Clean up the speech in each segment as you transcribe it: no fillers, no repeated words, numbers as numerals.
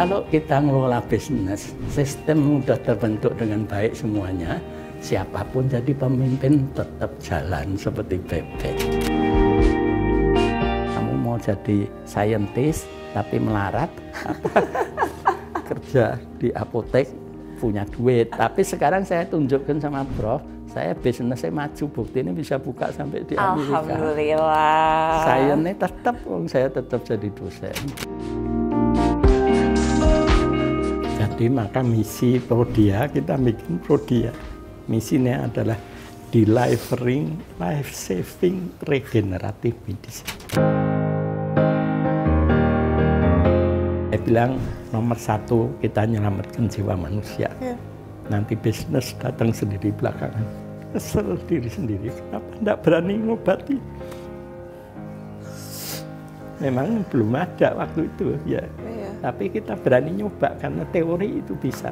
Kalau kita ngelola bisnis, sistem sudah terbentuk dengan baik semuanya, siapapun jadi pemimpin tetap jalan seperti bebek. Kamu mau jadi scientist tapi melarat, kerja di apotek, punya duit. Tapi sekarang saya tunjukkan sama Prof, saya bisnisnya maju, bukti ini bisa buka sampai di Amerika. Alhamdulillah. Saya ini tetap jadi dosen. Jadi maka misi Prodia, kita bikin Prodia. Misinya adalah delivering life-saving regenerative medicine. Saya bilang nomor 1 kita menyelamatkan jiwa manusia. Nanti bisnis datang sendiri belakangan. Kesel diri sendiri, kenapa tidak berani ngobati? Memang belum ada waktu itu ya. Tapi kita berani nyoba karena teori itu bisa.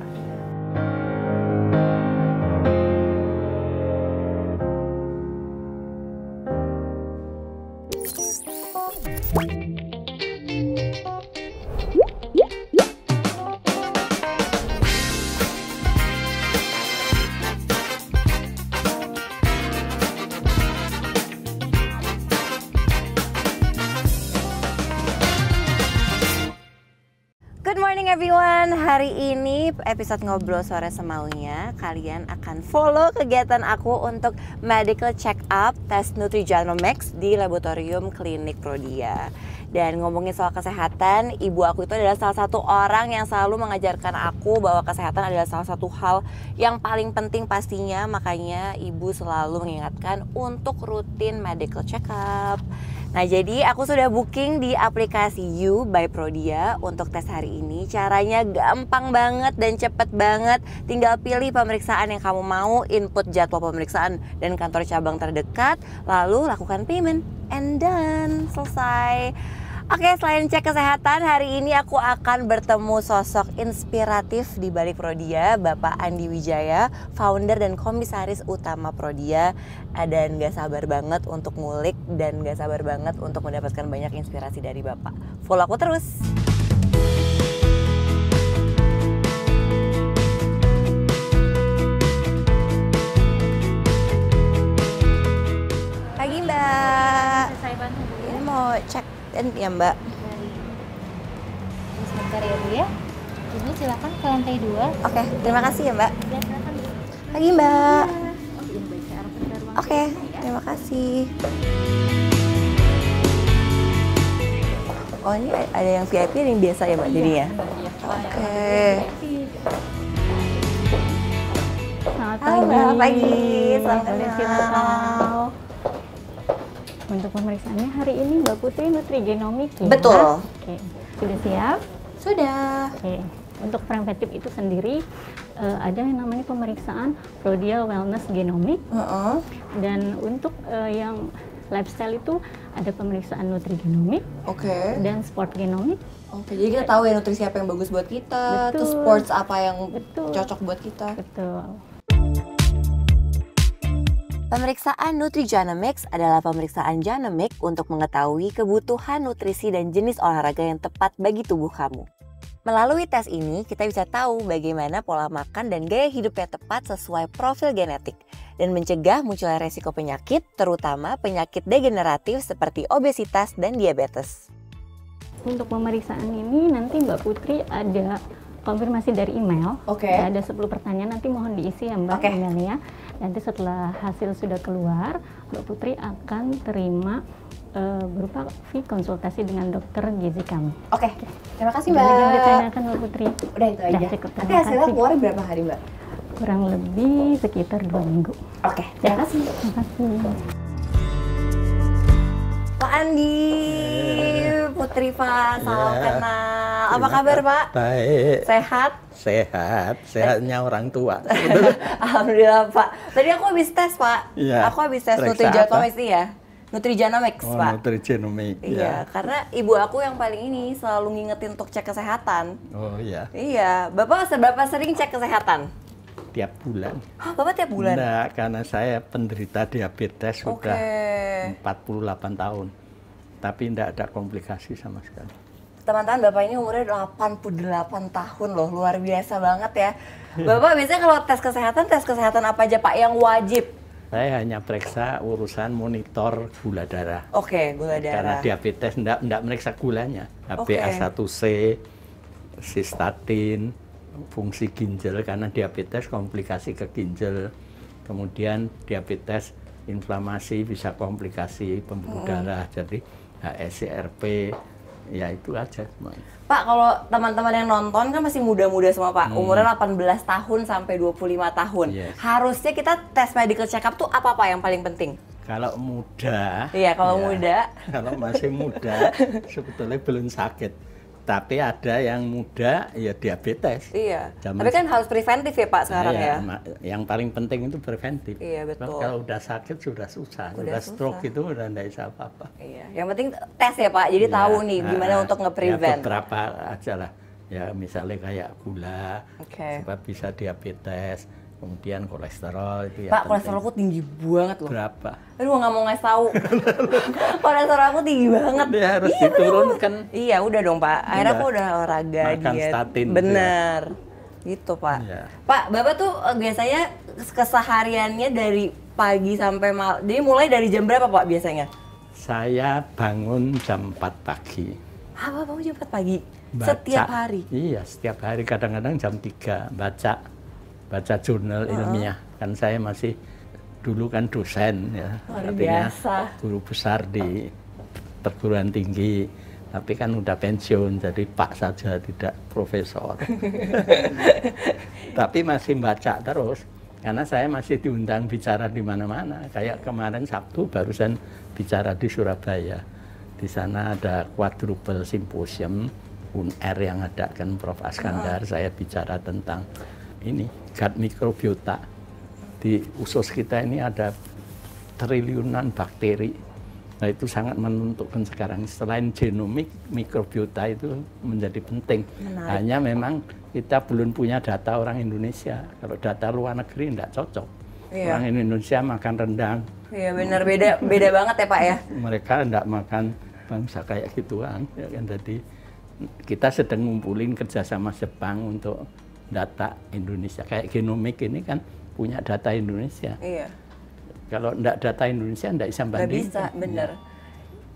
Good morning everyone. Hari ini episode Ngobrol Sore Semaunya, kalian akan follow kegiatan aku untuk medical check up tes Nutrigenomics di Laboratorium Klinik Prodia. Dan ngomongin soal kesehatan, ibu aku itu adalah salah satu orang yang selalu mengajarkan aku bahwa kesehatan adalah salah satu hal yang paling penting pastinya. Makanya ibu selalu mengingatkan untuk rutin medical check up. Nah, jadi aku sudah booking di aplikasi You by Prodia untuk tes hari ini. Caranya gampang banget dan cepet banget. Tinggal pilih pemeriksaan yang kamu mau, input jadwal pemeriksaan dan kantor cabang terdekat, lalu lakukan payment, and done, selesai. Oke, selain cek kesehatan, hari ini aku akan bertemu sosok inspiratif di balik Prodia, Bapak Andi Wijaya, founder dan komisaris utama Prodia. Dan gak sabar banget untuk ngulik dan gak sabar banget untuk mendapatkan banyak inspirasi dari Bapak. Follow aku terus. Pagi Mbak. Saya bantu Bu ya. Ini mau cek ya Mbak. Sebentar ya Bu ya. Ibu silakan ke lantai 2. Oke, terima kasih ya Mbak. Ya, silakan Bu. Pagi Mbak. Oh iya baik, saya arahkan ke ruang Oke, ya. terima kasih. Oh ini ada yang VIP, ada yang biasa ya Mbak jadinya? Oke. Selamat Halo Mbak, pagi. Selamat Kondisi kenal. total. Untuk pemeriksaannya hari ini Mbak Putri Nutrigenomic ya? Betul. Oke, sudah siap? Sudah. Oke, untuk preventif itu sendiri ada yang namanya pemeriksaan Prodia Wellness Genomic. Dan untuk yang lifestyle itu ada pemeriksaan Nutrigenomic Oke. dan Sport Genomic. Oke, jadi kita tahu ya nutrisi apa yang bagus buat kita, Betul. terus sports apa yang Betul. cocok buat kita. Betul. Pemeriksaan Nutrigenomics adalah pemeriksaan genomik untuk mengetahui kebutuhan nutrisi dan jenis olahraga yang tepat bagi tubuh kamu. Melalui tes ini, kita bisa tahu bagaimana pola makan dan gaya hidup yang tepat sesuai profil genetik dan mencegah munculnya resiko penyakit, terutama penyakit degeneratif seperti obesitas dan diabetes. Untuk pemeriksaan ini nanti Mbak Putri ada konfirmasi dari email. Oke. Ada 10 pertanyaan, nanti mohon diisi ya Mbak Oke. emailnya. Nanti setelah hasil sudah keluar, Mbak Putri akan terima berupa fee konsultasi dengan dokter gizi kami. Oke, terima kasih Ada lagi yang Mbak. ditanyakan Mbak Putri? Udah itu aja. cukup, Nanti terima hasilnya kasih. keluar berapa hari Mbak? Kurang lebih sekitar 2 minggu. Oke, terima kasih. Terima kasih. Pak Andi, Putri Pak, salam Ya, kenal. Apa kabar Pak? Baik, Sehat? sehatnya orang tua. Alhamdulillah Pak. Tadi aku habis tes Pak. Iya. Aku habis tes Periksa Nutrigenomics ya. Nutrigenomics Oh, Pak. Nutrigenomic. Iya, karena ibu aku yang paling ini selalu ngingetin untuk cek kesehatan. Oh iya, Iya, Bapak seberapa sering cek kesehatan? tiap bulan. Hah, Bapak tiap bulan? Enggak, karena saya penderita diabetes sudah Oke. 48 tahun. Tapi enggak ada komplikasi sama sekali. Teman-teman, Bapak ini umurnya 88 tahun loh, luar biasa banget ya. Bapak biasanya kalau tes kesehatan apa aja Pak yang wajib? Saya hanya periksa urusan monitor gula darah. Oke, gula darah. Karena diabetes enggak meriksa gulanya. HbA1c, sistatin, fungsi ginjal karena diabetes komplikasi ke ginjal. Kemudian diabetes inflamasi bisa komplikasi pembuluh darah. Jadi HSCRP, ya itu aja semuanya. Pak, kalau teman-teman yang nonton kan masih muda-muda semua Pak, umurnya 18 tahun sampai 25 tahun. Yes. Harusnya kita tes medical check up tuh apa Pak yang paling penting? Kalau muda, Iya, kalau muda. Kalau masih muda, sebetulnya belum sakit. Tapi ada yang muda, ya diabetes. Iya. Tapi kan harus preventif ya Pak sekarang ya. Yang paling penting itu preventif. Iya, betul. Kalau udah sakit sudah susah. Udah stroke itu udah nggak bisa apa-apa. Iya. Yang penting tes ya Pak. Jadi tahu nih gimana untuk nge-prevent. Ya, beberapa aja lah. Ya misalnya kayak gula, sebab bisa diabetes. Kemudian kolesterol itu ya. Pak, kolesterolku tinggi banget loh. Berapa? Aduh, nggak mau ngasih tahu. Kolesterol aku tinggi banget. Dia harus diturunkan. Iya, udah dong Pak. Akhirnya aku udah olahraga, makan diet. statin. Bener. Gitu Pak. Ya. Pak, Bapak tuh biasanya kesehariannya dari pagi sampai malam. Jadi mulai dari jam berapa Pak biasanya? Saya bangun jam 4 pagi. Apa bangun jam 4 pagi? Baca. Setiap hari? Iya, setiap hari. Kadang-kadang jam 3 baca jurnal ilmiah. Kan saya masih dulu kan dosen ya, artinya guru besar di perguruan tinggi, tapi kan udah pensiun jadi Pak saja, tidak profesor. Tapi masih baca terus karena saya masih diundang bicara di mana-mana. Kayak kemarin Sabtu barusan bicara di Surabaya. Di sana ada quadruple symposium UNR yang adakan Prof. Askandar. Saya bicara tentang ini gut mikrobiota. Di usus kita ini ada triliunan bakteri. Nah itu sangat menentukan sekarang. Selain genomik, mikrobiota itu menjadi penting. Menarik. Hanya memang kita belum punya data orang Indonesia. Kalau data luar negeri tidak cocok. Iya. Orang Indonesia makan rendang. Iya benar, beda banget ya Pak ya. Mereka tidak makan bangsa kayak gituan. Ya kan? Jadi kita sedang ngumpulin kerjasama Jepang untuk data Indonesia. Kayak genomik ini kan punya data Indonesia. Iya. Kalau enggak data Indonesia enggak bisa banding. Nggak bisa, bener. Ya.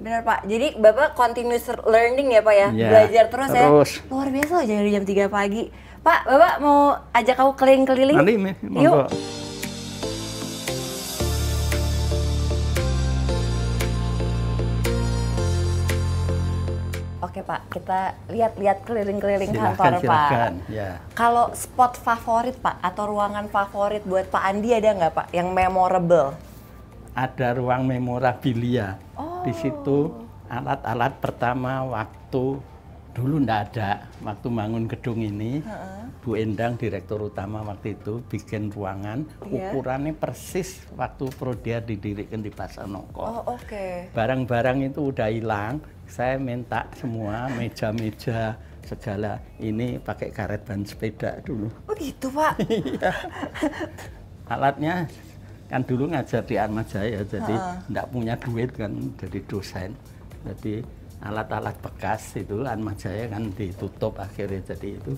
Bener Pak. Jadi Bapak continuous learning ya Pak ya? Ya, belajar terus ya? Luar biasa loh dari jam 3 pagi. Pak, Bapak mau ajak aku keliling-keliling? Yuk. Oke Pak, kita lihat-lihat keliling-keliling kantor Pak. Ya. Kalau spot favorit Pak, atau ruangan favorit buat Pak Andi ada nggak Pak, yang memorable? Ada ruang memorabilia. Di situ alat-alat pertama waktu dulu ndak ada. Waktu bangun gedung ini, Bu Endang, Direktur Utama waktu itu, bikin ruangan, ukurannya persis waktu Prodia didirikan di Pasar Nongko. Barang-barang itu udah hilang. Saya minta semua meja-meja segala ini pakai karet ban sepeda dulu. Oh gitu Pak? Iya. Alatnya kan dulu ngajar di Atmajaya, jadi enggak punya duit kan jadi dosen. Jadi alat-alat bekas itu Atmajaya kan ditutup akhirnya, jadi itu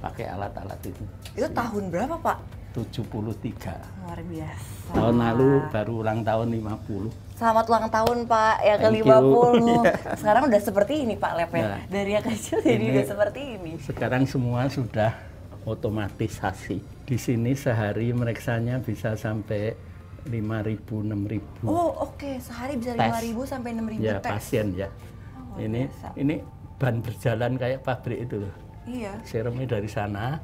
pakai alat-alat itu. Itu tahun berapa Pak? 73. Luar biasa. Tahun lalu baru ulang tahun 50. Selamat ulang tahun Pak yang ke-50. Sekarang udah seperti ini Pak labnya. Nah, dari yang kecil jadi udah seperti ini. Sekarang semua sudah otomatisasi. Di sini sehari meriksanya bisa sampai 5.000, 6.000. Oh oke, sehari bisa 5.000 sampai 6.000 ya, tes. Pasien ya. Ini ban berjalan kayak pabrik itu loh. Iya. Serumnya dari sana,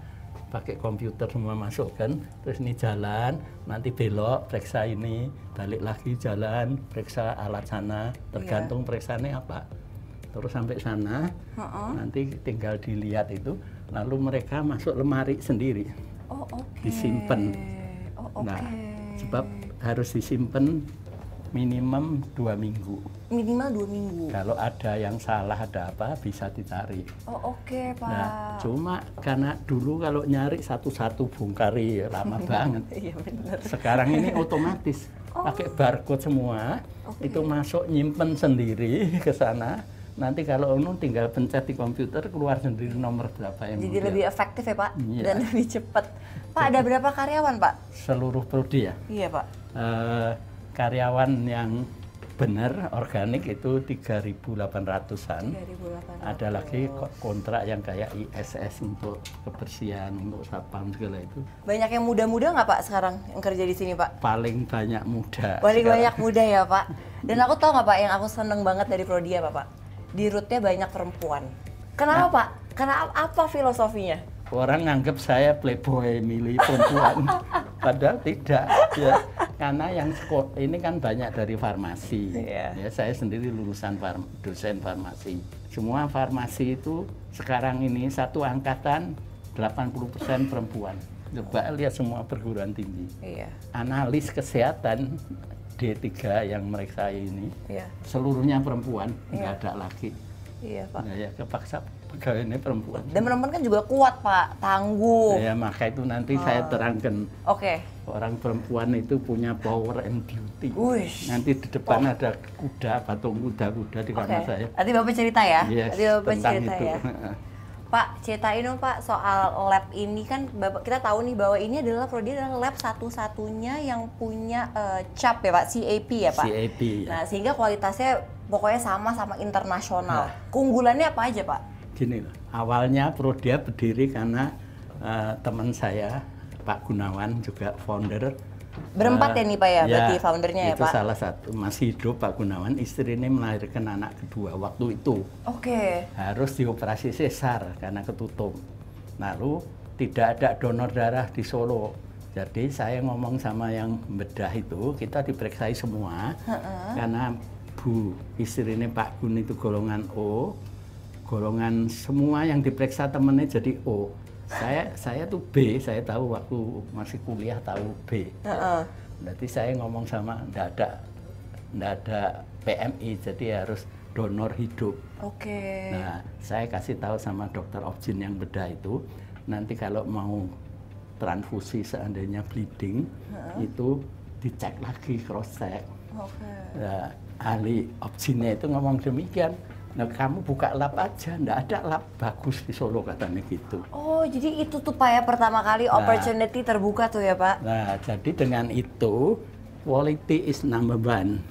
pakai komputer semua masukkan, terus ini jalan, nanti belok, periksa ini, balik lagi jalan, periksa alat sana, tergantung periksanya apa. Terus sampai sana, nanti tinggal dilihat itu, lalu mereka masuk lemari sendiri, disimpan. Nah, sebab harus disimpan minimum 2 minggu. Minimal 2 minggu. Kalau ada yang salah, ada apa, bisa dicari. Pak. Nah, cuma karena dulu kalau nyari satu-satu bongkari lama banget. Iya benar. Sekarang ini otomatis, pakai barcode semua, itu masuk nyimpen sendiri ke sana. nanti kalau tinggal pencet di komputer keluar sendiri nomor berapa yang Jadi lebih efektif ya Pak, Iya. dan lebih cepat. Pak, ada berapa karyawan Pak? Seluruh prodi ya. Iya Pak. Karyawan yang benar organik itu 3.800-an. 3.800. Ada lagi kontrak yang kayak ISS untuk kebersihan, untuk satpam segala itu. Banyak yang muda-muda nggak Pak sekarang yang kerja di sini Pak? Paling banyak muda. Paling sekarang. banyak muda ya Pak. Dan aku tahu nggak Pak, yang aku seneng banget dari prodi apa Pak? Di rootnya banyak perempuan. Kenapa Pak? Karena apa filosofinya? Orang nganggap saya playboy milih perempuan, padahal tidak. Ya, karena yang ini kan banyak dari farmasi. Iya. Ya, saya sendiri lulusan dosen farmasi. Semua farmasi itu sekarang ini satu angkatan 80% perempuan. Coba lihat semua perguruan tinggi. Iya. Analis kesehatan D3 yang mereka ini, Iya. seluruhnya perempuan, Iya. nggak ada laki. Iya Pak. Nah, ya kepaksa pegawainya perempuan. Dan perempuan kan juga kuat Pak, tangguh. Ya, maka itu nanti saya terangkan. Oke. Orang perempuan itu punya power and beauty. Wush. Nanti di depan ada kuda, patung kuda-kuda di Oke. kamar saya. Nanti Bapak cerita ya. Yes, Nanti Bapak tentang cerita itu. ya. Pak, ceritain dong Pak soal lab ini kan Bapak, kita tahu nih bahwa ini adalah prodi adalah lab satu-satunya yang punya CAP ya Pak, CAP ya Pak. CAP. Ya. Nah, sehingga kualitasnya pokoknya sama internasional. Nah. Keunggulannya apa aja Pak? Gini loh, awalnya Prodia berdiri karena teman saya, Pak Gunawan, juga founder. Berempat ya nih Pak ya, berarti foundernya ya itu Pak? salah satu, masih hidup Pak Gunawan, istrinya melahirkan anak kedua waktu itu. Oke. Harus dioperasi sesar karena ketutup. Lalu tidak ada donor darah di Solo. Jadi saya ngomong sama yang bedah itu, kita diperiksai semua. Karena Bu istrinya Pak Gun itu golongan O, golongan semua yang diperiksa temennya jadi O. Saya tuh B, saya tahu waktu masih kuliah tahu B. Berarti saya ngomong sama ndak ada PMI, jadi harus donor hidup. Oke. Nah, saya kasih tahu sama dokter Objin yang bedah itu, nanti kalau mau transfusi seandainya bleeding, itu dicek lagi, cross check. Oke. Nah, ahli Objinnya itu ngomong demikian. Nah, kamu buka lab aja, ndak ada lab bagus di Solo katanya gitu. Oh, jadi itu tuh Pak ya pertama kali opportunity terbuka tuh ya Pak? Nah, jadi dengan itu quality is number one.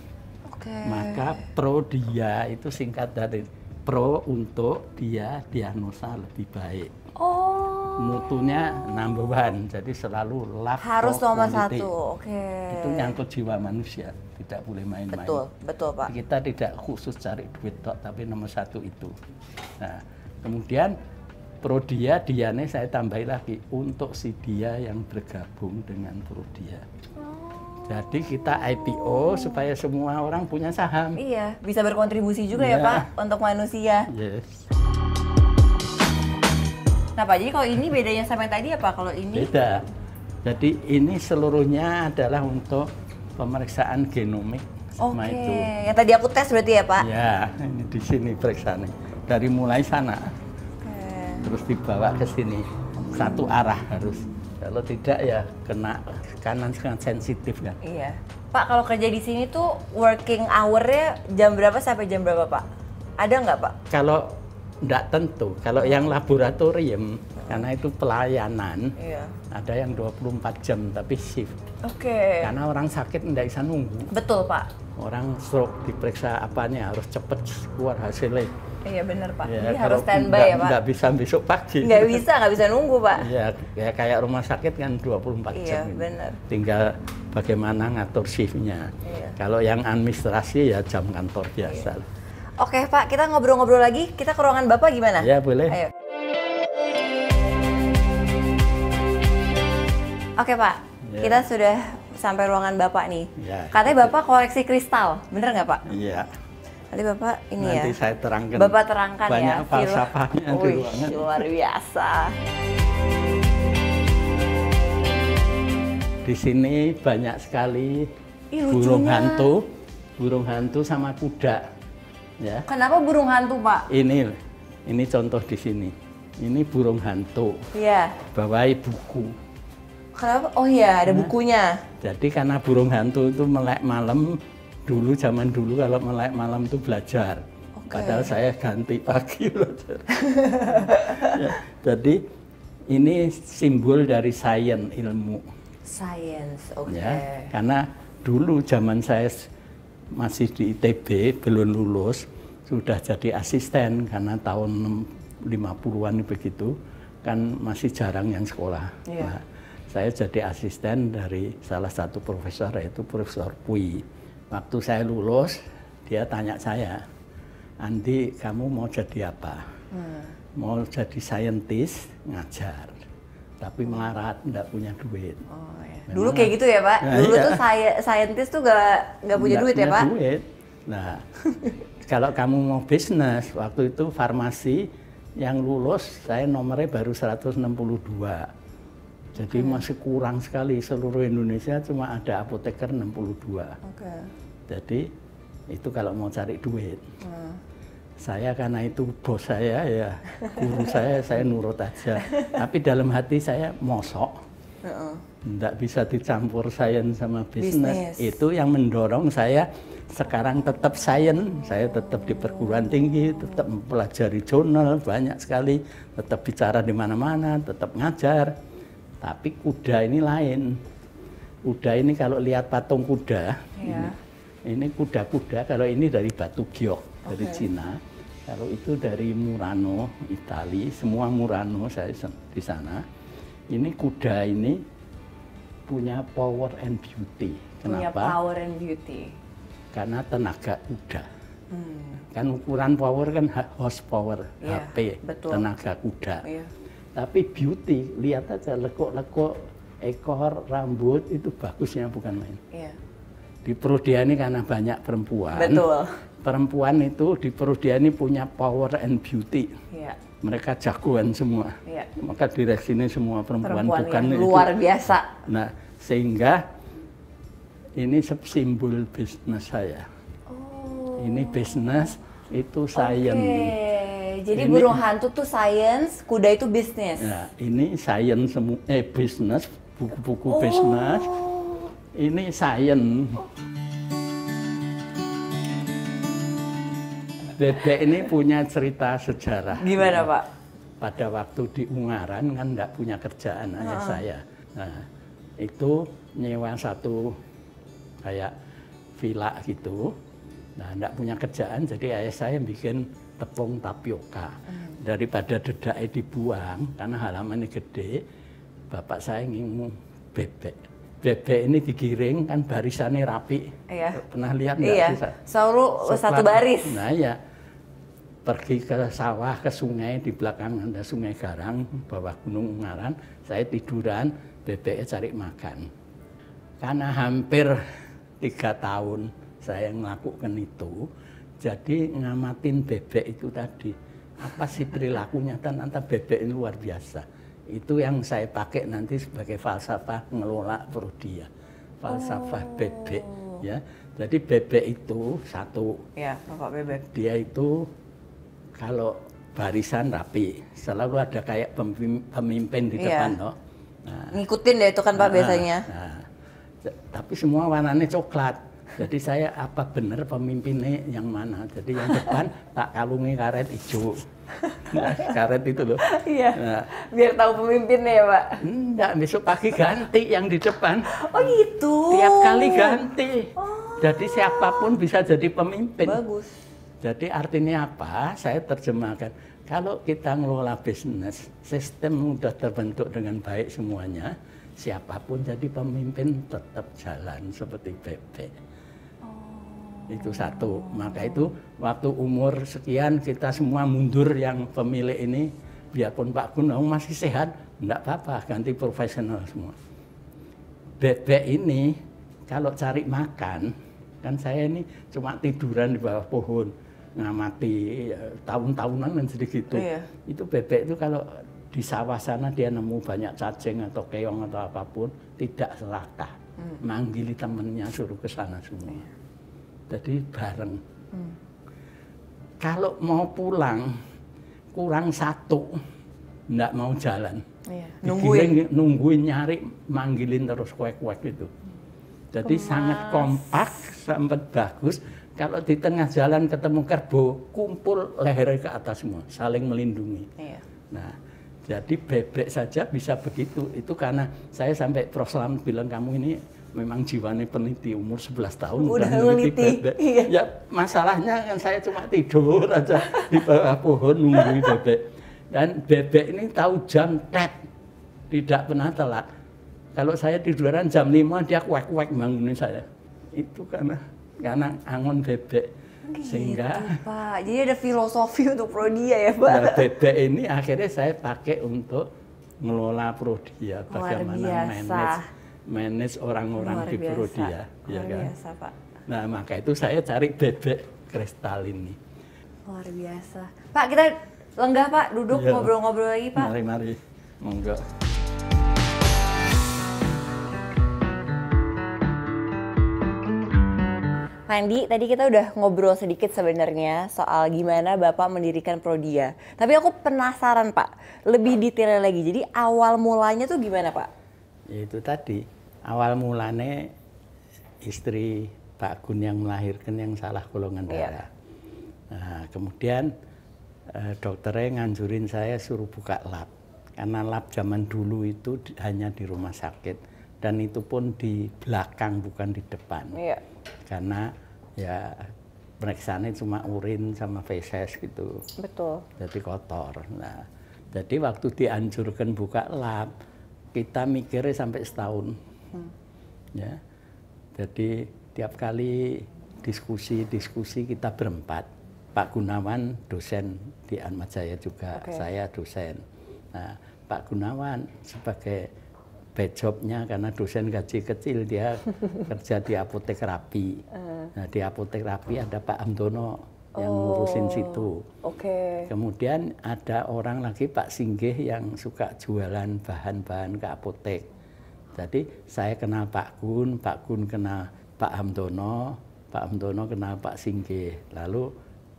Oke. Maka pro dia itu singkat dari pro untuk dia diagnosa lebih baik. Oh. Mutunya number one, jadi selalu lab Harus for nomor quality. satu, oke. Itu nyangkut jiwa manusia, tidak boleh main-main. Betul Pak. Kita tidak khusus cari duit tok, tapi nomor satu itu. Nah, kemudian Prodia, dianya saya tambahin lagi untuk si dia yang bergabung dengan Prodia. Jadi kita IPO supaya semua orang punya saham. Iya, bisa berkontribusi juga ya Iya. Pak untuk manusia. Yes. Nah Pak, jadi kalau ini bedanya sama yang tadi apa? Kalau ini? Beda. Jadi ini seluruhnya adalah untuk pemeriksaan genomik sama Oke, itu. yang tadi aku tes berarti ya Pak? Ya, ini di sini periksaan. Dari mulai sana, Oke. terus dibawa ke sini. Satu arah harus. Kalau tidak ya kena kanan sangat sensitif kan. Iya. Pak, kalau kerja di sini tuh working hour-nya jam berapa sampai jam berapa Pak? Ada nggak Pak? Kalau tidak tentu, kalau yang laboratorium, karena itu pelayanan, Iya. ada yang 24 jam tapi shift. Oke. Karena orang sakit tidak bisa nunggu. Betul Pak. Orang stroke diperiksa apanya harus cepet keluar hasilnya. Iya benar Pak. Ya, Jadi kalau harus standby ya Pak? Nggak bisa besok pagi. Nggak bisa nunggu Pak. Ya kayak rumah sakit kan 24 Iya, jam. Ini. benar. Tinggal bagaimana ngatur shiftnya. Iya. Kalau yang administrasi ya jam kantor biasa. Oke Pak, kita ngobrol-ngobrol lagi. Kita ke ruangan Bapak gimana? Ya boleh. Ayo. Oke Pak, Ya. kita sudah sampai ruangan Bapak nih. Ya. Katanya Bapak koleksi kristal, bener nggak Pak? Iya. Tadi Bapak ini Nanti ya. saya terangkan. Bapak terangkan banyak ya. falsafahnya di Wih, ruangan. luar biasa. Di sini banyak sekali Ih, lucunya. burung hantu sama kuda. Ya. Kenapa burung hantu Pak? Ini contoh di sini. Ini burung hantu, Iya. bawahi buku. Kenapa? Oh iya, ada bukunya. Jadi karena burung hantu itu melek malam, zaman dulu kalau melek malam itu belajar. Padahal saya ganti pagi loh. Ya, jadi ini simbol dari sains ilmu. Sains, oke. Ya, karena dulu zaman saya masih di ITB, belum lulus, sudah jadi asisten karena tahun 50-an begitu, kan masih jarang yang sekolah. Nah, saya jadi asisten dari salah satu profesor, yaitu Profesor Pui. Waktu saya lulus, dia tanya saya, Andi, kamu mau jadi apa? Mau jadi saintis, ngajar. Tapi melarat, enggak punya duit. Oh, ya. Dulu kayak gitu ya, Pak? Dulu tuh saintis tuh nggak punya duit ya, Pak? Duit. Nah, kalau kamu mau bisnis, waktu itu farmasi yang lulus, saya nomornya baru 162. Jadi masih kurang sekali, seluruh Indonesia cuma ada apoteker 62. Jadi itu kalau mau cari duit. Saya karena itu bos saya, ya guru saya nurut aja. Tapi dalam hati saya mosok, nggak bisa dicampur sains sama bisnis. Itu yang mendorong saya sekarang tetap sains. Saya tetap di perguruan tinggi, tetap mempelajari jurnal banyak sekali, tetap bicara di mana-mana, tetap ngajar. Tapi kuda ini lain. Kuda ini kalau lihat patung kuda, ini kuda-kuda. Kalau ini dari batu giok dari Cina. Kalau itu dari Murano, Itali, semua Murano saya di sana. Ini kuda ini punya power and beauty. Kenapa? Punya power and beauty. Karena tenaga kuda. Kan ukuran power kan horsepower, HP, betul. Tenaga kuda. Tapi beauty, lihat aja lekuk-lekuk, ekor, rambut, itu bagusnya bukan main. Di Prudia ini karena banyak perempuan. Betul. Perempuan itu di Prudia ini punya power and beauty. Mereka jagoan semua. Maka direksinya semua perempuan bukan yang luar biasa. Nah, sehingga ini simbol bisnis saya. Ini bisnis, itu sains. Jadi ini, burung hantu tuh sains, kuda itu bisnis. Nah, ini sains semua, bisnis, buku-buku bisnis. Ini sains. Bebek ini punya cerita sejarah. Gimana, Pak? Pada waktu di Ungaran kan enggak punya kerjaan ayah saya. Nah, itu nyewa satu kayak villa gitu. Nah, enggak punya kerjaan, jadi ayah saya bikin tepung tapioka. Daripada dedaknya dibuang, karena halamannya gede, bapak saya ngimu bebek. Bebek ini digiring, kan barisannya rapi. Pernah lihat nggak? Iya, selalu satu baris. Nah ya, pergi ke sawah, ke sungai, di belakang ada sungai Garang, bawah Gunung Ungaran, saya tiduran, bebeknya cari makan. Karena hampir 3 tahun saya melakukan itu, jadi ngamatin bebek itu tadi. Apa sih perilakunya, ternyata bebek ini luar biasa. Itu yang saya pakai nanti sebagai falsafah ngelola Prudia. Falsafah bebek. Ya. Jadi bebek itu satu. Ya, Bapak Bebek. Dia itu kalau barisan rapi, selalu ada kayak pemimpin di depan, loh. Nah, ngikutin deh itu kan Pak biasanya. Tapi semua warnanya coklat. Jadi saya apa benar pemimpinnya yang mana? Jadi yang depan tak kalungi karet hijau. Nah, karet itu loh. Iya. Nah, biar tahu pemimpinnya ya, Pak. Enggak, besok pagi ganti yang di depan. Oh gitu. Tiap kali ganti. Jadi siapapun bisa jadi pemimpin. Bagus. Jadi artinya apa? Saya terjemahkan. Kalau kita ngelola bisnis, sistem sudah terbentuk dengan baik semuanya. Siapapun jadi pemimpin tetap jalan seperti bebek. Itu satu. Maka itu waktu umur sekian kita semua mundur yang pemilik ini. Biarpun Pak Gunung masih sehat, enggak apa-apa, ganti profesional semua. Bebek ini kalau cari makan, kan saya ini cuma tiduran di bawah pohon, ngamati tahun-tahunan dan sedikit. Itu bebek itu kalau di sawah sana dia nemu banyak cacing atau keong atau apapun, tidak serakah. Manggili temennya suruh ke sana semua. Jadi bareng. Kalau mau pulang, kurang satu, enggak mau jalan. Nungguin nyari, manggilin terus kuek-kuek itu. Jadi sangat kompak, sangat bagus. kalau di tengah jalan ketemu kerbau, kumpul lehernya ke atas semua, saling melindungi. Iya. Nah, jadi bebek saja bisa begitu. Itu karena saya sampai Prof. Slamet bilang kamu ini memang jiwanya peneliti, umur 11 tahun udah meneliti bebek. Iya. Ya masalahnya kan saya cuma tidur aja di bawah pohon nungguin bebek. Dan bebek ini tahu jam tet, tidak pernah telat. Kalau saya tiduran jam 5 dia kuek-kuek bangunin saya. Itu karena angon bebek. Sehingga Pak, jadi ada filosofi untuk Prodia ya Pak? Nah, bebek ini akhirnya saya pakai untuk ngelola Prodia, bagaimana manage orang-orang di Prodia. Luar biasa Pak. Nah maka itu saya cari bebek kristal ini. Luar biasa. Pak kita lenggah Pak, duduk ngobrol-ngobrol lagi Pak. Mari, monggo. Andi, tadi kita udah ngobrol sedikit sebenarnya soal gimana Bapak mendirikan Prodia. Tapi aku penasaran Pak, lebih detail lagi. Jadi awal mulanya tuh gimana Pak? Ya, itu tadi, awal mulanya istri Pak Gun yang melahirkan yang salah golongan darah. Nah, kemudian dokternya nganjurin saya suruh buka lab. Karena lab zaman dulu itu hanya di rumah sakit. Dan itu pun di belakang bukan di depan. Iya. Karena ya periksanya cuma urin sama feses gitu. Betul. Jadi kotor. Nah, jadi waktu dianjurkan buka lab, kita mikirnya sampai setahun. Ya. Jadi tiap kali diskusi kita berempat. Pak Gunawan dosen di Atmajaya juga, saya dosen. Nah, Pak Gunawan sebagai jobnya karena dosen gaji kecil dia kerja di apotek Rapi. Nah, di apotek Rapi ada Pak Amdono yang ngurusin situ. Kemudian ada orang lagi Pak Singgih yang suka jualan bahan-bahan ke apotek. Jadi saya kenal Pak Gun kenal Pak Amdono kenal Pak Singgih. Lalu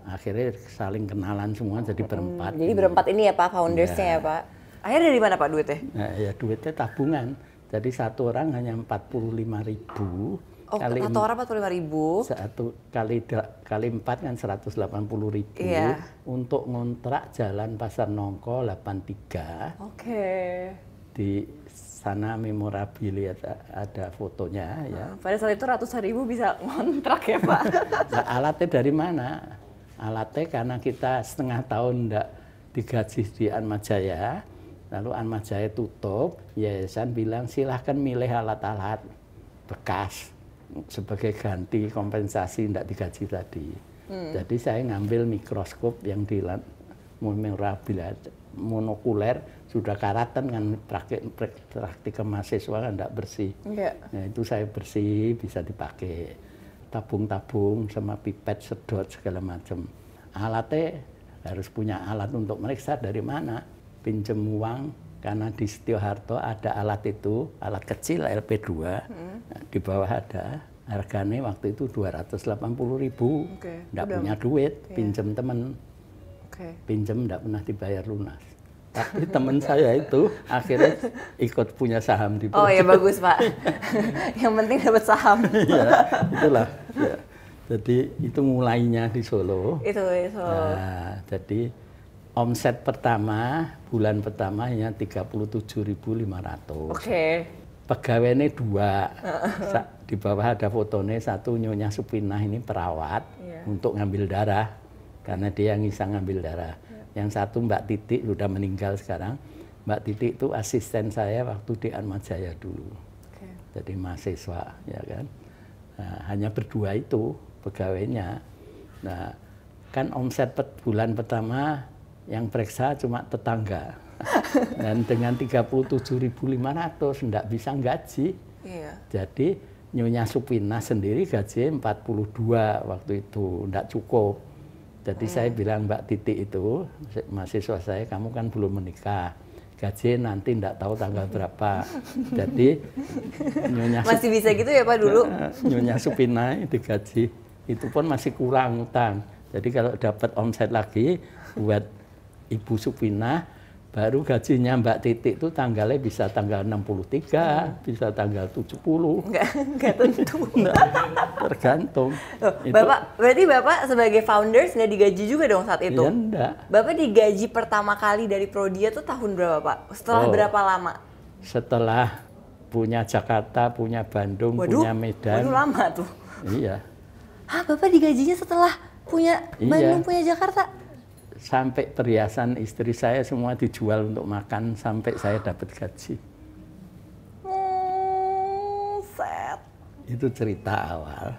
akhirnya saling kenalan semua jadi berempat. Jadi berempat ini ya Pak foundersnya ya Pak. Akhirnya dari mana Pak duitnya? Nah, ya duitnya tabungan. Jadi satu orang hanya 45.000. Satu orang 45.000. Kali 4 kan 180.000. Iya. Untuk ngontrak Jalan Pasar Nongko 83. Di sana memorabilia ada fotonya ya. Pada saat itu ratusan ribu bisa ngontrak ya Pak. Nah, alatnya dari mana? Alatnya karena kita setengah tahun enggak digaji di Atmajaya. Lalu Atmajaya tutup, yayasan bilang silahkan milih alat-alat bekas sebagai ganti kompensasi tidak digaji tadi. Jadi saya ngambil mikroskop yang di memorabilia monokuler sudah karatan kan praktikum mahasiswa kan tidak bersih. Nah, itu saya bersih bisa dipakai tabung-tabung sama pipet sedot segala macam. Alatnya harus punya alat untuk meriksa dari mana? Pinjem uang karena di Setio Harto ada alat itu, alat kecil LP2, di bawah ada, harganya waktu itu 280.000, nggak punya duit, pinjem temen, pinjem nggak pernah dibayar lunas. Tapi teman saya itu akhirnya ikut punya saham di Prodia. Oh ya bagus Pak, yang penting dapat saham. Ya, itulah. Ya. Jadi itu mulainya di Solo. Nah, jadi omset pertama, bulan pertama hanya 37.500. Pegawainya 2. Di bawah ada fotonya, satu Nyonya Supinah ini perawat untuk ngambil darah. Karena dia yang bisa ngambil darah. Yang satu Mbak Titik sudah meninggal sekarang. Mbak Titik itu asisten saya waktu di Atmajaya dulu. Jadi mahasiswa, ya kan. Nah, hanya berdua itu pegawainya. Nah, kan omset bulan pertama yang periksa cuma tetangga. Dan dengan 37.500 enggak bisa gaji. Jadi Nyonya Supina sendiri gaji 42 waktu itu, enggak cukup. Jadi saya bilang Mbak Titik itu, mahasiswa saya, kamu kan belum menikah. Gaji nanti enggak tahu tanggal berapa. Jadi Nyonya masih bisa gitu ya Pak dulu? Nyonya Supina digaji, itu pun masih kurang utang. Jadi kalau dapat omset lagi buat Ibu Supina Baru gajinya Mbak Titik itu tanggalnya bisa tanggal 63, bisa tanggal 70. Enggak tentu. Tergantung. Bapak, berarti Bapak sebagai founders nggak digaji juga dong saat itu? Ya enggak. Bapak digaji pertama kali dari Prodia tuh tahun berapa Pak? Setelah berapa lama? Setelah punya Jakarta, punya Bandung, punya Medan. Waduh lama tuh. Iya. Hah, Bapak digajinya setelah punya Bandung, punya Jakarta? Sampai perhiasan istri saya semua dijual untuk makan sampai saya dapat gaji. Set. Itu cerita awal.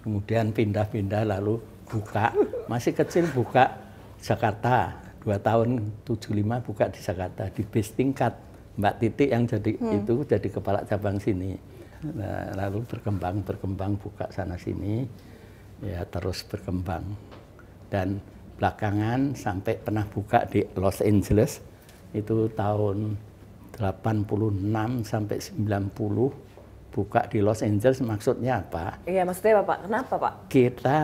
Kemudian pindah-pindah lalu buka. Masih kecil buka Jakarta. 2 tahun 75 buka di Jakarta. Di base tingkat. Mbak Titik yang jadi itu jadi kepala cabang sini. Nah, lalu berkembang buka sana sini. Ya terus berkembang. Dan belakangan sampai pernah buka di Los Angeles itu tahun 86 sampai 90 buka di Los Angeles. Maksudnya apa? Iya, maksudnya Bapak, kenapa Pak? Kita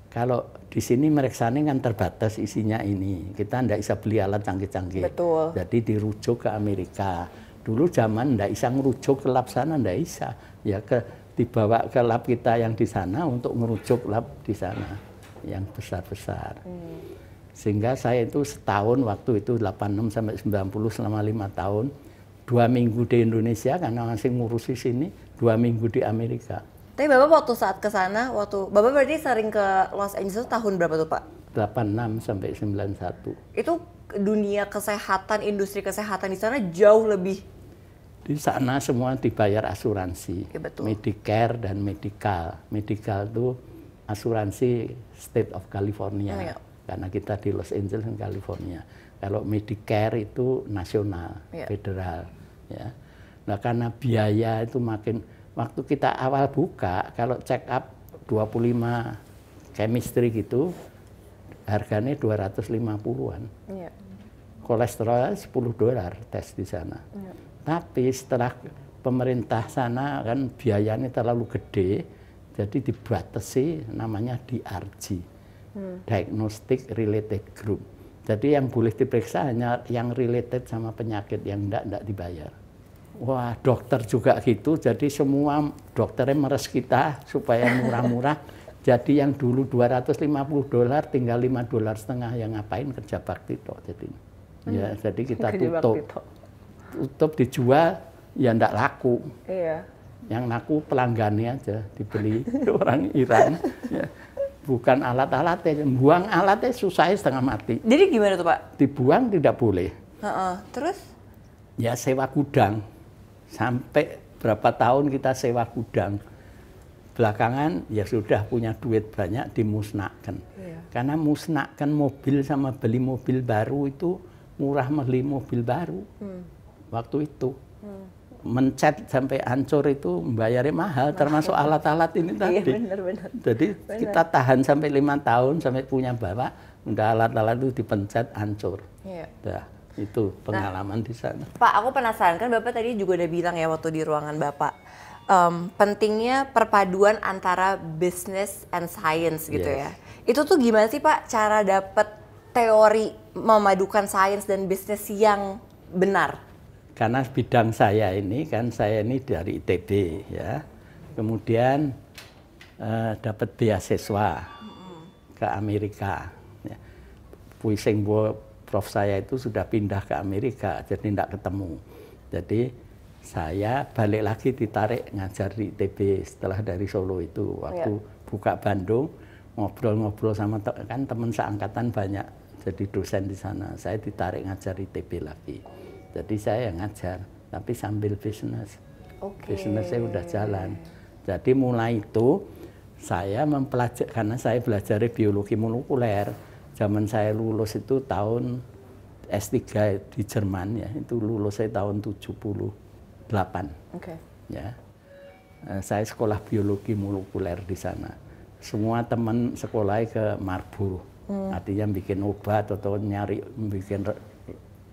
kalau di sini mereksane kan terbatas isinya ini. Kita ndak bisa beli alat canggih-canggih. Betul. Jadi dirujuk ke Amerika. Dulu zaman ndak bisa ngerujuk ke lab sana, ndak bisa. Ya dibawa ke lab kita yang di sana untuk ngerujuk lab di sana yang besar-besar. Sehingga saya itu setahun waktu itu 86 sampai 90 selama 5 tahun, 2 minggu di Indonesia karena masih ngurusi sini, 2 minggu di Amerika. Tapi Bapak waktu saat ke sana, Bapak berarti sering ke Los Angeles tahun berapa tuh Pak? 86 sampai 91. Itu dunia kesehatan, industri kesehatan di sana jauh lebih. Di sana semua dibayar asuransi, Ya, betul. Medicare dan medical. Medical itu asuransi State of California, karena kita di Los Angeles, California. Kalau Medicare itu nasional, federal. Ya. Nah karena biaya itu makin, waktu kita awal buka, kalau check up 25 chemistry gitu, harganya 250-an. Ya. Kolesterol $10 tes di sana. Ya. Tapi setelah pemerintah sana kan biayanya terlalu gede, jadi dibatasi namanya DRG, Diagnostic Related Group. Jadi yang boleh diperiksa hanya yang related sama penyakit, yang enggak dibayar. Wah, dokter juga gitu, jadi semua dokternya meres kita supaya murah-murah. Jadi yang dulu $250 tinggal $5,5 yang ngapain kerja bakti toh jadi. Ya, jadi kita tutup dijual ya enggak laku. Iya. Yang laku pelanggannya aja dibeli orang Iran. Ya. Bukan alat-alatnya, buang alatnya susahnya setengah mati. Jadi gimana tuh Pak? Dibuang tidak boleh. Terus? Ya sewa gudang. Sampai berapa tahun kita sewa gudang. Belakangan ya sudah punya duit banyak dimusnahkan. Iya. Karena musnahkan mobil sama beli mobil baru itu murah beli mobil baru. Waktu itu. Mencet sampai hancur itu bayarnya mahal, termasuk alat-alat ini tadi. Iya, benar. Jadi kita tahan sampai 5 tahun sampai punya bapak, udah alat-alat itu dipencet hancur. Iya. Nah, itu pengalaman di sana. Pak, aku penasaran kan Bapak tadi juga udah bilang ya waktu di ruangan Bapak, pentingnya perpaduan antara business and science gitu ya. Itu tuh gimana sih Pak cara dapat teori memadukan sains dan bisnis yang benar? Karena bidang saya ini kan saya ini dari ITB ya, kemudian dapat beasiswa ke Amerika. Ya. Puising prof saya itu sudah pindah ke Amerika, jadi tidak ketemu. Jadi saya balik lagi ditarik ngajar di ITB setelah dari Solo itu. Waktu buka Bandung ngobrol-ngobrol sama kan teman seangkatan banyak jadi dosen di sana. Saya ditarik ngajar ITB lagi. Jadi saya yang ngajar, tapi sambil bisnis. Bisnisnya udah jalan. Jadi mulai itu saya mempelajari, karena saya belajar biologi molekuler. Zaman saya lulus itu tahun S3 di Jerman ya, itu lulus saya tahun 78. Ya. Saya sekolah biologi molekuler di sana. Semua teman sekolahnya ke Marburg, artinya bikin obat atau nyari bikin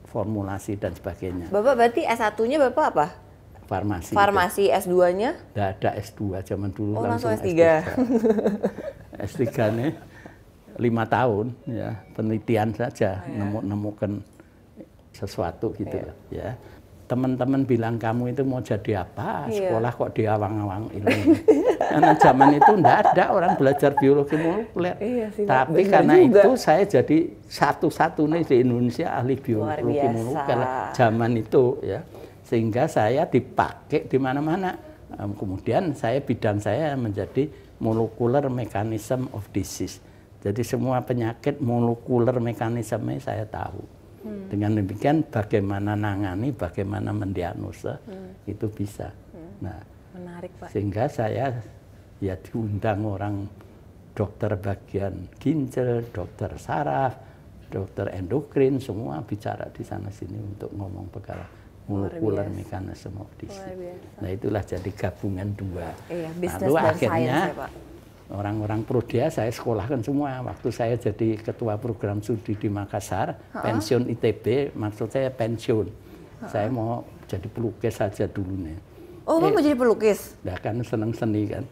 formulasi dan sebagainya. Bapak berarti S1-nya Bapak apa? Farmasi. Farmasi, S2-nya? Tidak ada S2 zaman dulu. Oh, langsung S3. S3-nya 5 tahun ya, penelitian saja, nemukan sesuatu gitu loh, ya. Teman-teman bilang kamu itu mau jadi apa, sekolah kok diawang-awang ilmu. Karena zaman itu enggak ada orang belajar biologi molekuler. Tapi karena itu saya jadi satu-satunya di Indonesia ahli biologi molekuler zaman itu, ya. Sehingga saya dipakai di mana-mana. Kemudian bidang saya menjadi molecular mechanism of disease. Jadi semua penyakit molekuler mekanismenya saya tahu. Dengan demikian bagaimana nangani, bagaimana mendiagnosa itu bisa. Nah, menarik, Pak. Sehingga saya ya diundang orang dokter bagian ginjal, dokter saraf, dokter endokrin, semua bicara di sana sini untuk ngomong perkara molekular mechanism of disease. Nah, itulah jadi gabungan dua. Lalu akhirnya orang-orang Prodia saya sekolahkan semua. Waktu saya jadi ketua program studi di Makassar, pensiun ITB, maksud saya pensiun. Saya mau jadi pelukis saja dulu nih. Oh, mau jadi pelukis? Nah, kan seneng seni kan.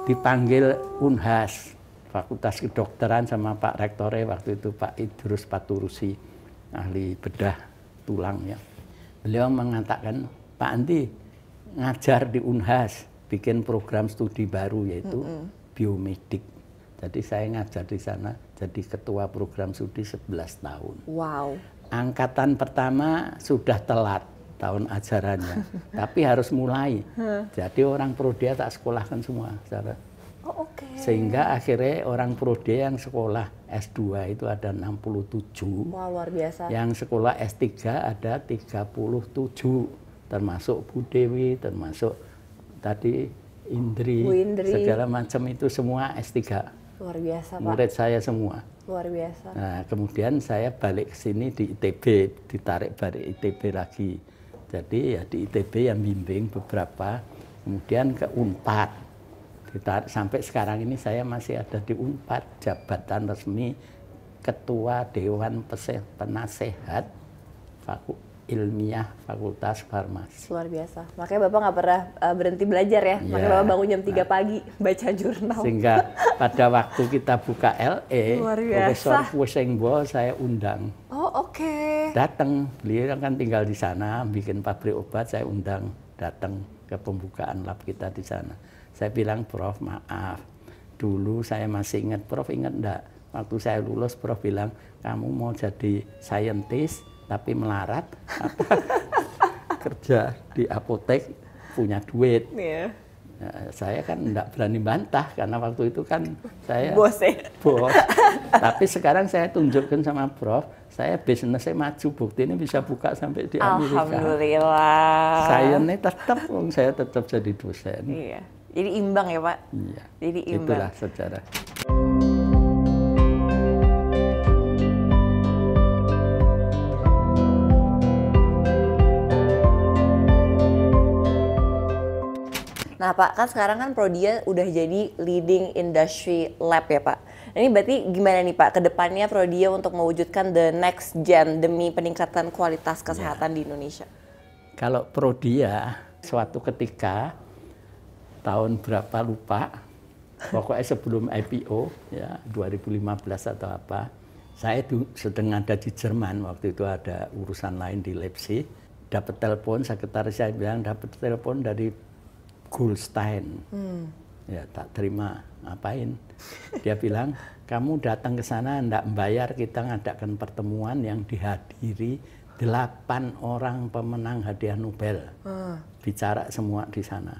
Dipanggil Unhas, Fakultas Kedokteran sama Pak Rektornya waktu itu Pak Idrus Paturusi, ahli bedah tulang ya. Beliau mengatakan, Pak Andi ngajar di Unhas, bikin program studi baru yaitu biomedik. Jadi saya ngajar di sana, jadi ketua program studi 11 tahun. Wow. Angkatan pertama sudah telat tahun ajarannya, tapi harus mulai. Jadi orang Prodia tak sekolahkan semua. Sehingga akhirnya orang Prodia yang sekolah S2 itu ada 67. Wah, luar biasa. Yang sekolah S3 ada 37, termasuk Bu Dewi, termasuk tadi Indri, segala macam itu semua S3. Luar biasa, Pak. Murid saya semua. Luar biasa. Nah, kemudian saya balik ke sini di ITB, ditarik balik ITB lagi. Jadi ya di ITB yang bimbing beberapa, kemudian ke Unpad. Ditarik, sampai sekarang ini saya masih ada di Unpad, jabatan resmi Ketua Dewan Penasehat Ilmiah Fakultas Farmasi. Luar biasa. Makanya Bapak nggak pernah berhenti belajar ya. Makanya Bapak bangun jam 3 pagi baca jurnal. Sehingga pada waktu kita buka LE, Profesor Pusengbo saya undang. Oh, oke. Datang, beliau kan tinggal di sana, bikin pabrik obat, saya undang datang ke pembukaan lab kita di sana. Saya bilang, Prof, maaf. Dulu saya masih ingat, Prof ingat enggak? Waktu saya lulus, Prof bilang, kamu mau jadi saintis, tapi melarat kerja di apotek punya duit. Nah, saya kan enggak berani bantah karena waktu itu kan saya bos. Tapi sekarang saya tunjukkan sama Prof, saya bisnisnya maju, bukti ini bisa buka sampai di Amerika. Alhamdulillah. Sainsnya tetap, saya tetap jadi dosen. Iya. Jadi imbang ya, Pak. Iya. Jadi imbang. Itulah sejarah. Nah, Pak, kan sekarang kan Prodia udah jadi leading industry lab ya, Pak. Ini berarti gimana nih, Pak, ke depannya Prodia untuk mewujudkan the next gen demi peningkatan kualitas kesehatan di Indonesia? Kalau Prodia, suatu ketika, tahun berapa lupa, pokoknya sebelum IPO, ya 2015 atau apa, saya sedang ada di Jerman, waktu itu ada urusan lain di Leipzig, dapat telepon, sekretaris saya bilang dapat telepon dari Goldstein. Ya tak terima, ngapain? Dia bilang, kamu datang ke sana enggak membayar, kita ngadakan pertemuan yang dihadiri 8 orang pemenang hadiah Nobel. Bicara semua di sana,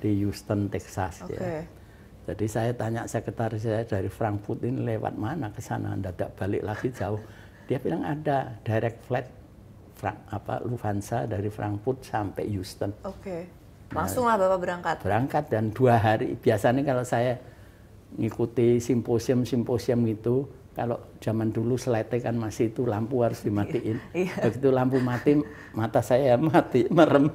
di Houston, Texas. Ya. Jadi saya tanya sekretaris saya dari Frankfurt ini lewat mana ke sana, enggak balik lagi jauh. Dia bilang ada direct flight Lufthansa dari Frankfurt sampai Houston. Langsung lah Bapak berangkat? Berangkat dan 2 hari. Biasanya kalau saya ngikuti simposium itu, kalau zaman dulu slide kan masih itu lampu harus dimatiin. Begitu lampu mati, mata saya mati, merem.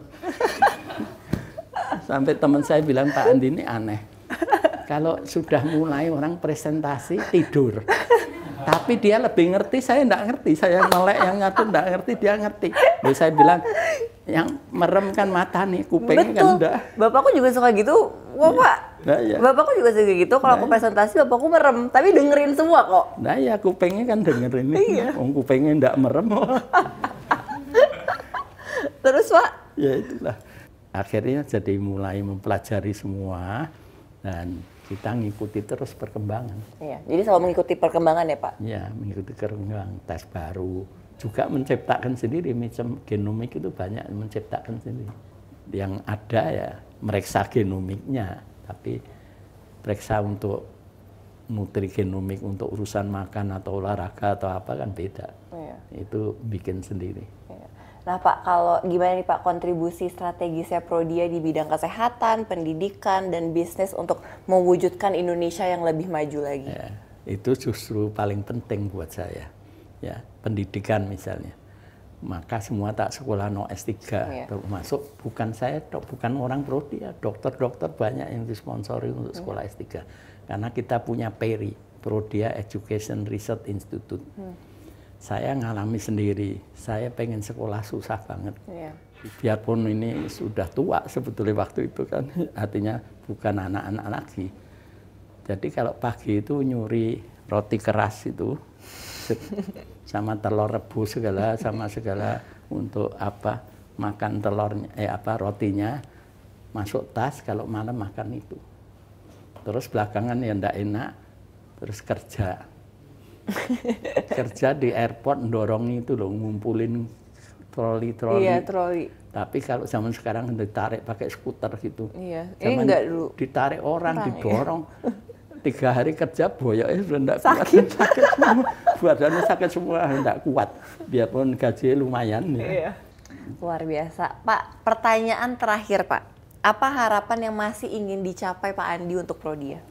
Sampai teman saya bilang, Pak Andi ini aneh. Kalau sudah mulai orang presentasi tidur. Tapi dia lebih ngerti, saya enggak ngerti. Saya melek yang ngatur enggak ngerti, dia ngerti. Lalu saya bilang, yang merem kan mata nih, kupingnya kan enggak. Bapakku juga suka gitu, Pak. Nah, ya. Bapakku juga suka gitu, kalau aku presentasi bapakku merem, tapi dengerin semua kok. Nah ya, kupingnya kan dengerin nih. Kupingnya enggak merem. Terus Pak? Ya itulah. Akhirnya jadi mulai mempelajari semua dan kita ngikuti terus perkembangan. Iya, jadi selalu mengikuti perkembangan ya Pak? Ya, mengikuti perkembangan, tes baru. Juga menciptakan sendiri, macam genomik itu banyak menciptakan sendiri. Yang ada ya meriksa genomiknya, tapi periksa untuk nutrigenomik untuk urusan makan atau olahraga atau apa kan beda. Iya. Itu bikin sendiri. Iya. Nah Pak, kalau gimana nih Pak kontribusi strategisnya Prodia di bidang kesehatan, pendidikan, dan bisnis untuk mewujudkan Indonesia yang lebih maju lagi? Ya, itu justru paling penting buat saya. Ya, pendidikan misalnya. Maka semua tak sekolah no S3, termasuk bukan saya, bukan orang Prodia, dokter-dokter banyak yang disponsori untuk sekolah S3. Karena kita punya PERI, Prodia Education Research Institute. Saya ngalami sendiri, saya pengen sekolah susah banget. Biarpun ini sudah tua sebetulnya waktu itu kan, artinya bukan anak-anak lagi. Jadi kalau pagi itu nyuri roti keras itu, sama telur rebus segala, sama segala untuk apa makan telurnya, rotinya masuk tas, kalau malam makan itu. Terus belakangan ya ndak enak, terus kerja. Kerja di airport dorong itu loh, ngumpulin troli. Iya, troli. Tapi kalau zaman sekarang ditarik pakai skuter gitu. Iya. Ini enggak dulu. Ditarik orang didorong. Ya. 3 hari kerja boyoknya sudah enggak sakit. Kuat, sakit semua. Badannya sakit semua, enggak kuat. Biarpun gaji lumayan ya. Iya. Luar biasa. Pak, pertanyaan terakhir Pak. Apa harapan yang masih ingin dicapai Pak Andi untuk Prodia?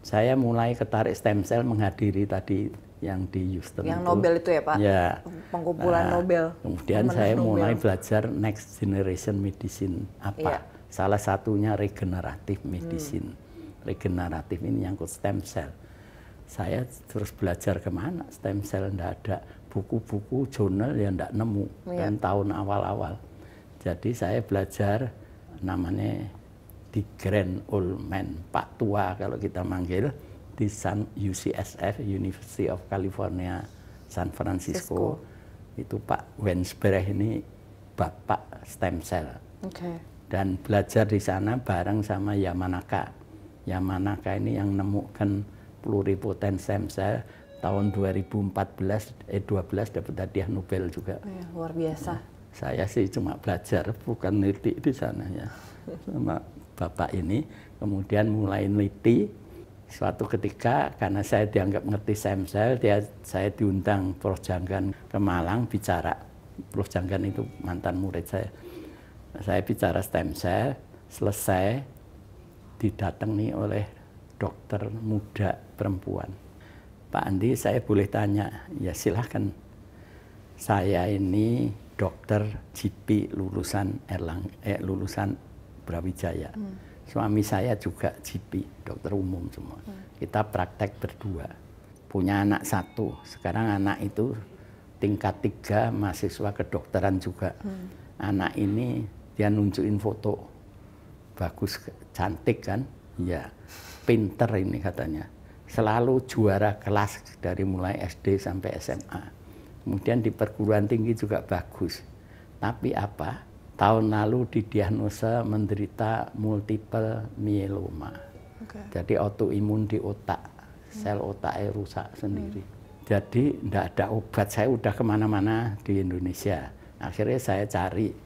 Saya mulai ketarik stem cell menghadiri tadi yang di Houston. Yang Nobel itu ya Pak? Ya. Pengkumpulan Nobel. Kemudian saya mulai belajar next generation medicine. Apa? Iya. Salah satunya regeneratif medicine. Regeneratif ini nyangkut stem cell. Saya terus belajar kemana stem cell, enggak ada. Buku-buku jurnal yang enggak nemu. Dan tahun awal-awal. Jadi saya belajar namanya di Grand Old Man, Pak Tua kalau kita manggil, di UCSF, University of California, San Francisco. Itu Pak Wensberg ini bapak stem cell. Dan belajar di sana bareng sama Yamanaka. Yamanaka ini yang nemukan pluripotent stem cell tahun 2012 dapat hadiah Nobel juga. Luar biasa. Saya sih cuma belajar, bukan neliti di sana ya. Sama bapak ini, kemudian mulai neliti. Suatu ketika, karena saya dianggap ngerti stem cell, saya diundang Prof. Janggan ke Malang bicara. Prof. Janggan itu mantan murid saya. Saya bicara stem cell, selesai didatangi oleh dokter muda perempuan. Pak Andi, saya boleh tanya? Ya silahkan. Saya ini dokter GP lulusan Brawijaya. Suami saya juga GP, dokter umum semua. Kita praktek berdua. Punya anak 1. Sekarang anak itu tingkat 3 mahasiswa kedokteran juga. Anak ini dia nunjukin foto. Bagus, cantik kan? Ya, pinter ini katanya. Selalu juara kelas dari mulai SD sampai SMA. Kemudian di perguruan tinggi juga bagus. Tapi apa? Tahun lalu didiagnosa menderita multiple myeloma. Jadi autoimun di otak. Sel otaknya rusak sendiri. Jadi tidak ada obat. Saya udah kemana-mana di Indonesia. Akhirnya saya cari.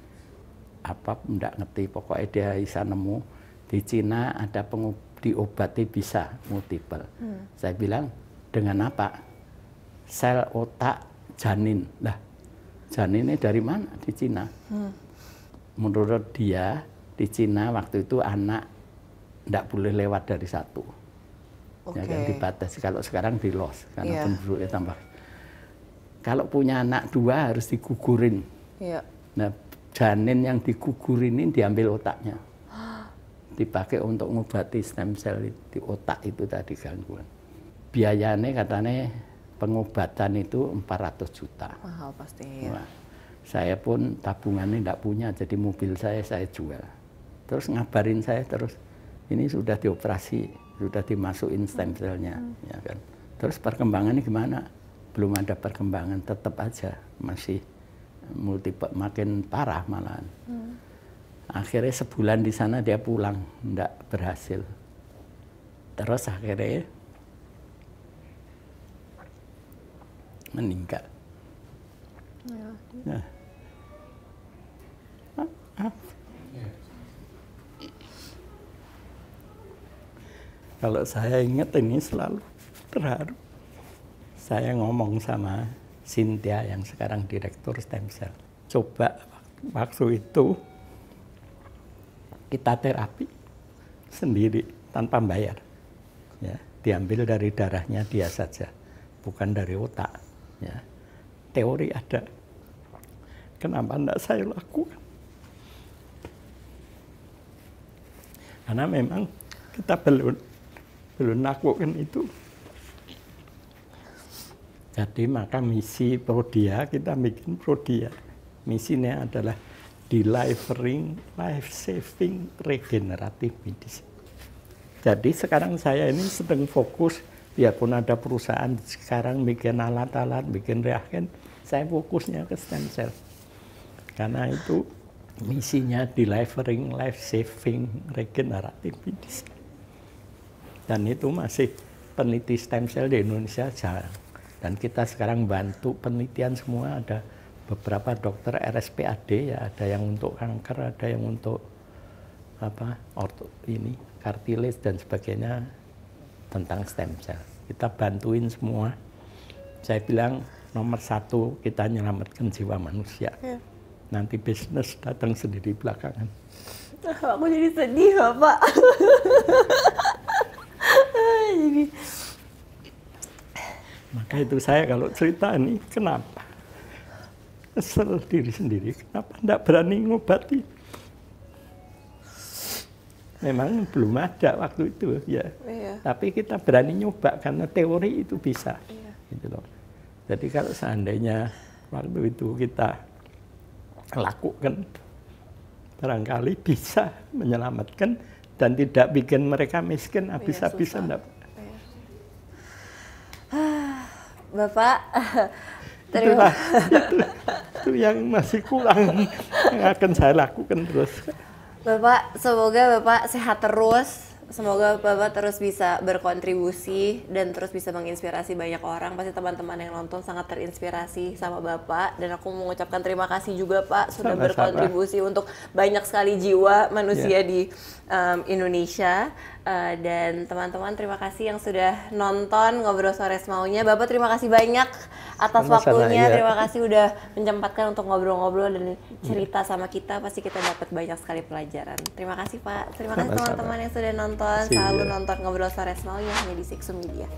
Apa enggak ngerti, pokoknya dia bisa nemu di Cina ada diobati bisa multiple. Saya bilang dengan apa? Sel otak janin. Lah, janinnya dari mana di Cina? Menurut dia di Cina waktu itu anak enggak boleh lewat dari 1. Ya kan dibatasi. Kalau sekarang di los karena penduduknya tambah. Kalau punya anak 2 harus digugurin. Nah, janin yang digugurin ini diambil otaknya, dipakai untuk mengobati stem cell di otak itu tadi gangguan. Biayanya katanya pengobatan itu 400 juta. Mahal pasti ya. Nah, saya pun tabungannya tidak punya, jadi mobil saya jual. Terus ngabarin saya terus, ini sudah dioperasi, sudah dimasukin stem cell-nya, ya kan. Terus perkembangannya gimana? Belum ada perkembangan, tetap aja masih makin parah malahan. Akhirnya sebulan di sana dia pulang, enggak berhasil. Terus akhirnya meninggal. Nah. Kalau saya ingat ini selalu terharu. Saya ngomong sama Cynthia yang sekarang direktur stem cell. Coba waktu itu kita terapi sendiri tanpa bayar. Ya, diambil dari darahnya dia saja, bukan dari otak. Ya. Teori ada. Kenapa enggak saya lakukan? Karena memang kita belum lakukan itu. Jadi maka misi Prodia, kita bikin Prodia. Misinya adalah delivering life-saving regenerative medicine. Jadi sekarang saya ini sedang fokus, biarpun ada perusahaan sekarang bikin alat-alat, bikin reagen, saya fokusnya ke stem cell. Karena itu misinya delivering life-saving regenerative medicine. Dan itu masih peneliti stem cell di Indonesia jarang. Dan kita sekarang bantu penelitian semua, ada beberapa dokter RSPAD, ya, ada yang untuk kanker, ada yang untuk cartilage dan sebagainya tentang stem cell. Kita bantuin semua. Saya bilang nomor 1 kita menyelamatkan jiwa manusia. Ya. Nanti bisnis datang sendiri belakangan. Aku jadi sedih, Bapak. Jadi. Maka itu saya kalau cerita ini, kenapa? Kesel diri sendiri, kenapa enggak berani ngobati? Memang belum ada waktu itu, ya. Iya. Tapi kita berani nyoba karena teori itu bisa. Iya. Gitu loh. Jadi kalau seandainya waktu itu kita lakukan, barangkali bisa menyelamatkan dan tidak bikin mereka miskin habis-habisan. Bapak, itu yang masih kurang yang akan saya lakukan terus. Bapak, semoga Bapak sehat terus. Semoga Bapak terus bisa berkontribusi dan terus bisa menginspirasi banyak orang. Pasti teman-teman yang nonton sangat terinspirasi sama Bapak. Dan aku mengucapkan terima kasih juga Pak sudah berkontribusi untuk banyak sekali jiwa manusia di Indonesia. Dan teman-teman terima kasih yang sudah nonton Ngobrol Sore Semaunya. Bapak terima kasih banyak atas waktunya. Ya. Terima kasih udah menyempatkan untuk ngobrol-ngobrol dan cerita sama kita. Pasti kita dapat banyak sekali pelajaran. Terima kasih Pak. Terima kasih teman-teman yang sudah nonton. Selalu nonton Ngobrol Sore Semaunya hanya di Siksu Media.